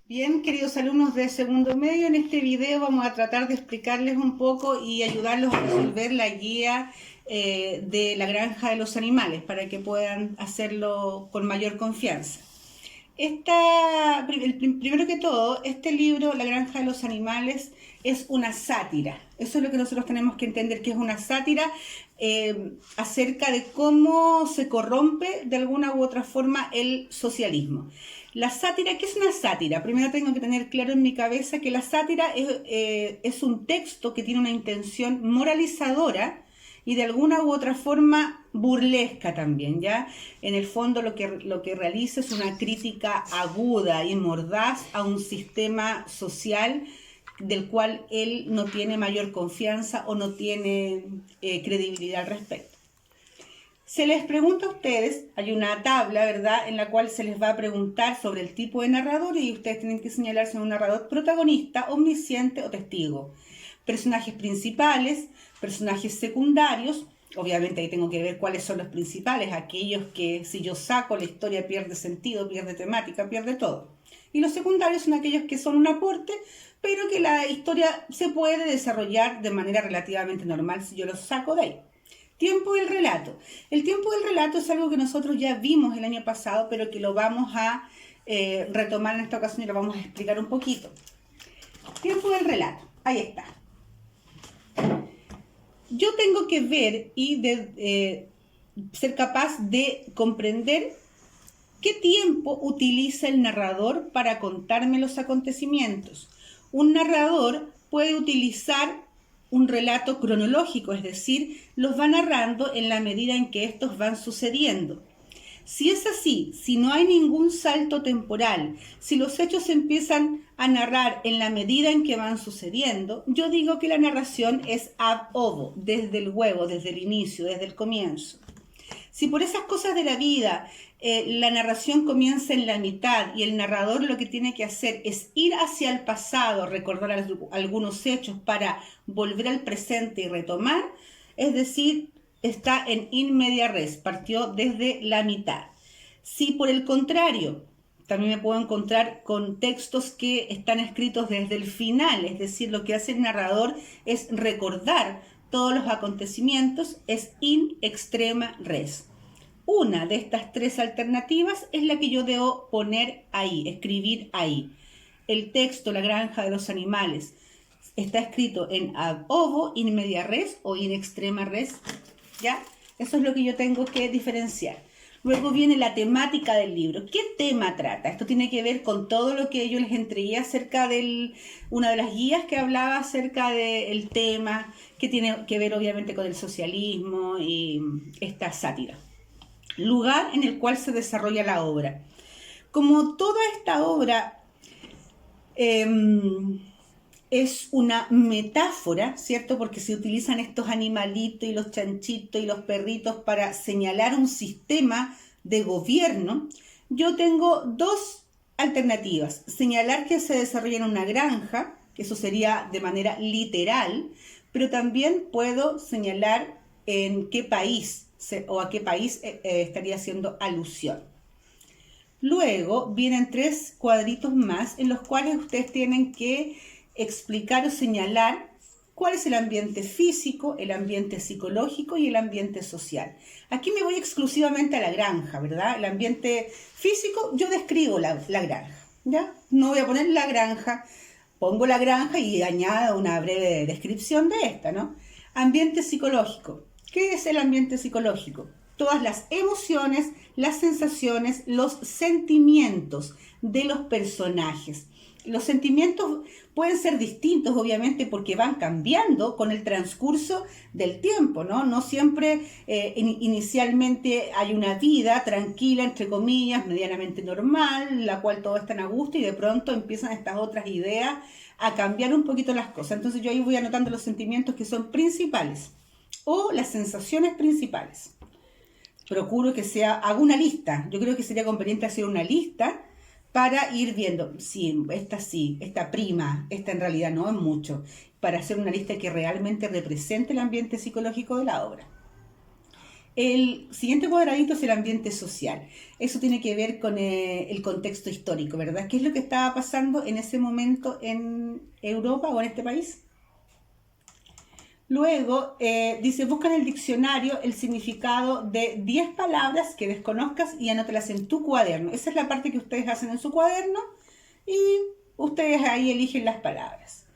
Bien, queridos alumnos de segundo medio, en este video vamos a tratar de explicarles un poco y ayudarlos a resolver la guía de la granja de los animales para que puedan hacerlo con mayor confianza. Primero que todo, este libro, La granja de los animales, es una sátira. Eso es lo que nosotros tenemos que entender, que es una sátira acerca de cómo se corrompe de alguna u otra forma el socialismo. La sátira, ¿qué es una sátira? Primero tengo que tener claro en mi cabeza que la sátira es un texto que tiene una intención moralizadora y de alguna u otra forma burlesca también, ¿ya? En el fondo lo que realiza es una crítica aguda y mordaz a un sistema social del cual él no tiene mayor confianza o no tiene credibilidad al respecto. Se les pregunta a ustedes, hay una tabla, ¿verdad?, en la cual se les va a preguntar sobre el tipo de narrador y ustedes tienen que señalar si es un narrador protagonista, omnisciente o testigo. Personajes principales, personajes secundarios, obviamente ahí tengo que ver cuáles son los principales, aquellos que si yo saco la historia pierde sentido, pierde temática, pierde todo. Y los secundarios son aquellos que son un aporte, pero que la historia se puede desarrollar de manera relativamente normal si yo los saco de ahí. Tiempo del relato. El tiempo del relato es algo que nosotros ya vimos el año pasado, pero que lo vamos a retomar en esta ocasión y lo vamos a explicar un poquito. Tiempo del relato. Ahí está. Yo tengo que ver y ser capaz de comprender qué tiempo utiliza el narrador para contarme los acontecimientos. Un narrador puede utilizar un relato cronológico, es decir, los va narrando en la medida en que estos van sucediendo. Si es así, si no hay ningún salto temporal, si los hechos se empiezan a narrar en la medida en que van sucediendo, yo digo que la narración es ab ovo, desde el huevo, desde el inicio, desde el comienzo. Si por esas cosas de la vida la narración comienza en la mitad y el narrador lo que tiene que hacer es ir hacia el pasado, recordar algunos hechos para volver al presente y retomar, es decir, está en in media res, partió desde la mitad. Si por el contrario, también me puedo encontrar con textos que están escritos desde el final, es decir, lo que hace el narrador es recordar todos los acontecimientos, es in extrema res. Una de estas tres alternativas es la que yo debo poner ahí, escribir ahí. El texto La granja de los animales está escrito en ab ovo, in media res o in extrema res, ¿ya? Eso es lo que yo tengo que diferenciar. Luego viene la temática del libro. ¿Qué tema trata? Esto tiene que ver con todo lo que yo les entregué acerca de una de las guías que hablaba acerca del tema, que tiene que ver obviamente con el socialismo y esta sátira. Lugar en el cual se desarrolla la obra. Como toda esta obra es una metáfora, ¿cierto? Porque se utilizan estos animalitos y los chanchitos y los perritos para señalar un sistema de gobierno, yo tengo dos alternativas. Señalar que se desarrolla en una granja, que eso sería de manera literal, pero también puedo señalar en qué país o a qué país estaría haciendo alusión. Luego vienen tres cuadritos más en los cuales ustedes tienen que explicar o señalar cuál es el ambiente físico, el ambiente psicológico y el ambiente social. Aquí me voy exclusivamente a la granja, ¿verdad? El ambiente físico, yo describo la granja, ¿ya? No voy a poner la granja, pongo la granja y añado una breve descripción de esta, ¿no? Ambiente psicológico. ¿Qué es el ambiente psicológico? Todas las emociones, las sensaciones, los sentimientos de los personajes. Los sentimientos pueden ser distintos, obviamente, porque van cambiando con el transcurso del tiempo, ¿no? No siempre inicialmente hay una vida tranquila, entre comillas, medianamente normal, la cual todos están a gusto y de pronto empiezan estas otras ideas a cambiar un poquito las cosas. Entonces yo ahí voy anotando los sentimientos que son principales o las sensaciones principales. Procuro que hago una lista. Yo creo que sería conveniente hacer una lista para ir viendo, sí, esta prima, esta en realidad no es mucho, para hacer una lista que realmente represente el ambiente psicológico de la obra. El siguiente cuadradito es el ambiente social. Eso tiene que ver con el contexto histórico, ¿verdad? ¿Qué es lo que estaba pasando en ese momento en Europa o en este país? Luego dice, busca en el diccionario el significado de 10 palabras que desconozcas y anótalas en tu cuaderno. Esa es la parte que ustedes hacen en su cuaderno y ustedes ahí eligen las palabras.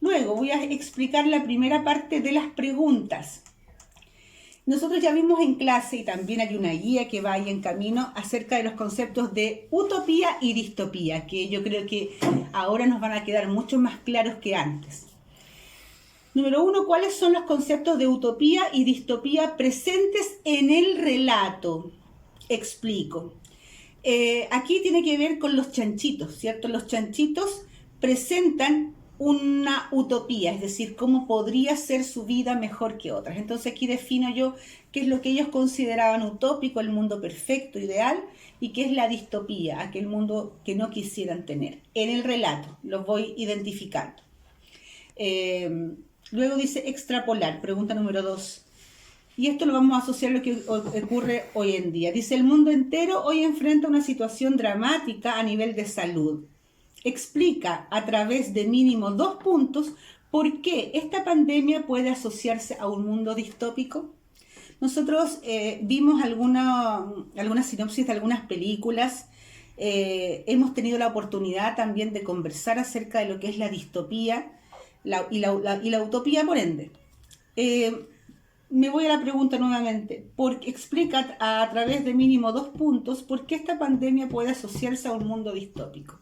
Luego voy a explicar la primera parte de las preguntas. Nosotros ya vimos en clase, y también hay una guía que va ahí en camino, acerca de los conceptos de utopía y distopía, que yo creo que ahora nos van a quedar mucho más claros que antes. Número 1, ¿cuáles son los conceptos de utopía y distopía presentes en el relato? Explico. Aquí tiene que ver con los chanchitos, ¿cierto? Los chanchitos presentan una utopía, es decir, cómo podría ser su vida mejor que otras. Entonces aquí defino yo qué es lo que ellos consideraban utópico, el mundo perfecto, ideal, y qué es la distopía, aquel mundo que no quisieran tener. En el relato los voy identificando. Luego dice extrapolar, pregunta número 2. Y esto lo vamos a asociar a lo que ocurre hoy en día. Dice, el mundo entero hoy enfrenta una situación dramática a nivel de salud. Explica a través de mínimo 2 puntos por qué esta pandemia puede asociarse a un mundo distópico. Nosotros vimos algunas sinopsis de algunas películas. Hemos tenido la oportunidad también de conversar acerca de lo que es la distopía y la utopía, por ende. Me voy a la pregunta nuevamente. Explica a través de mínimo 2 puntos por qué esta pandemia puede asociarse a un mundo distópico.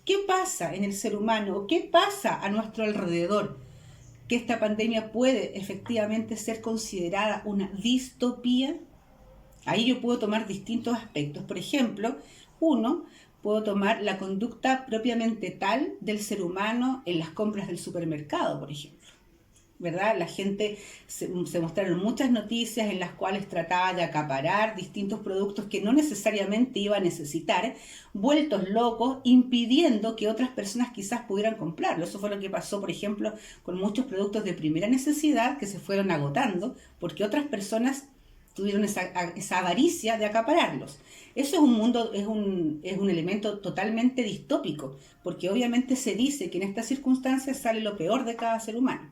¿Qué pasa en el ser humano? ¿Qué pasa a nuestro alrededor? Que esta pandemia puede efectivamente ser considerada una distopía. Ahí yo puedo tomar distintos aspectos. Por ejemplo, puedo tomar la conducta propiamente tal del ser humano en las compras del supermercado, por ejemplo. ¿Verdad? La gente se mostraron muchas noticias en las cuales trataba de acaparar distintos productos que no necesariamente iba a necesitar, vueltos locos, impidiendo que otras personas quizás pudieran comprarlo. Eso fue lo que pasó, por ejemplo, con muchos productos de primera necesidad que se fueron agotando porque otras personas tuvieron esa avaricia de acapararlos. Eso es un elemento totalmente distópico, porque obviamente se dice que en estas circunstancias sale lo peor de cada ser humano.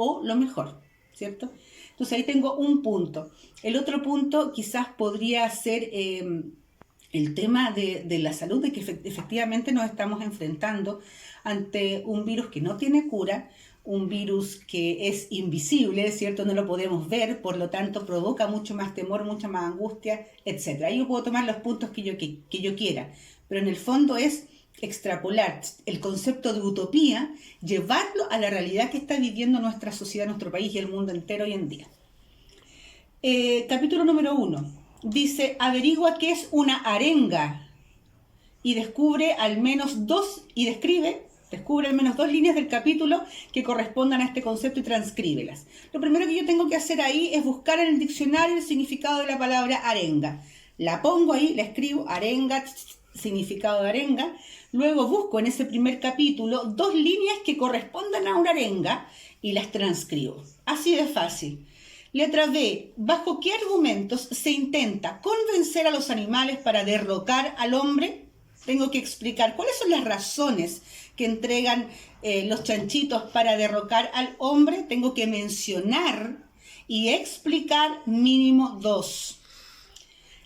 O lo mejor, ¿cierto? Entonces ahí tengo un punto. El otro punto quizás podría ser el tema de la salud, de que efectivamente nos estamos enfrentando ante un virus que no tiene cura, un virus que es invisible, ¿cierto? No lo podemos ver, por lo tanto provoca mucho más temor, mucha más angustia, etc. Ahí yo puedo tomar los puntos que yo quiera, pero en el fondo es extrapolar el concepto de utopía, llevarlo a la realidad que está viviendo nuestra sociedad, nuestro país y el mundo entero hoy en día. Capítulo número 1. Dice, averigua qué es una arenga y descubre al menos 2 líneas del capítulo que correspondan a este concepto y transcríbelas. Lo primero que yo tengo que hacer ahí es buscar en el diccionario el significado de la palabra arenga. La pongo ahí, la escribo, arenga, significado de arenga. Luego busco en ese primer capítulo 2 líneas que correspondan a una arenga y las transcribo. Así de fácil. Letra B. ¿Bajo qué argumentos se intenta convencer a los animales para derrocar al hombre? Tengo que explicar cuáles son las razones que entregan los chanchitos para derrocar al hombre. Tengo que mencionar y explicar mínimo 2.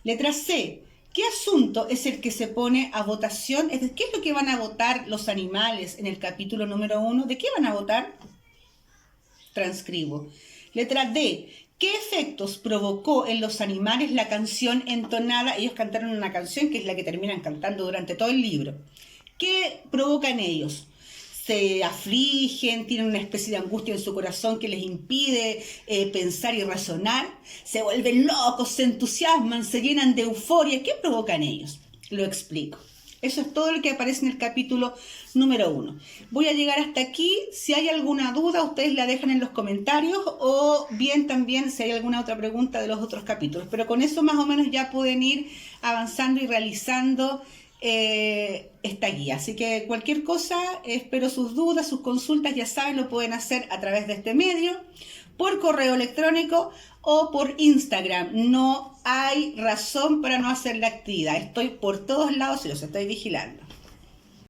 Letra C. ¿Qué asunto es el que se pone a votación? Es decir, ¿qué es lo que van a votar los animales en el capítulo número 1? ¿De qué van a votar? Transcribo. Letra D. ¿Qué efectos provocó en los animales la canción entonada? Ellos cantaron una canción que es la que terminan cantando durante todo el libro. ¿Qué provoca en ellos? Se afligen, tienen una especie de angustia en su corazón que les impide pensar y razonar, se vuelven locos, se entusiasman, se llenan de euforia. ¿Qué provoca en ellos? Lo explico. Eso es todo lo que aparece en el capítulo número 1. Voy a llegar hasta aquí. Si hay alguna duda, ustedes la dejan en los comentarios o bien también si hay alguna otra pregunta de los otros capítulos. Pero con eso más o menos ya pueden ir avanzando y realizando esta guía. Así que cualquier cosa, espero sus dudas, sus consultas, ya saben, lo pueden hacer a través de este medio. por correo electrónico o por Instagram. No hay razón para no hacer la actividad. Estoy por todos lados y los estoy vigilando.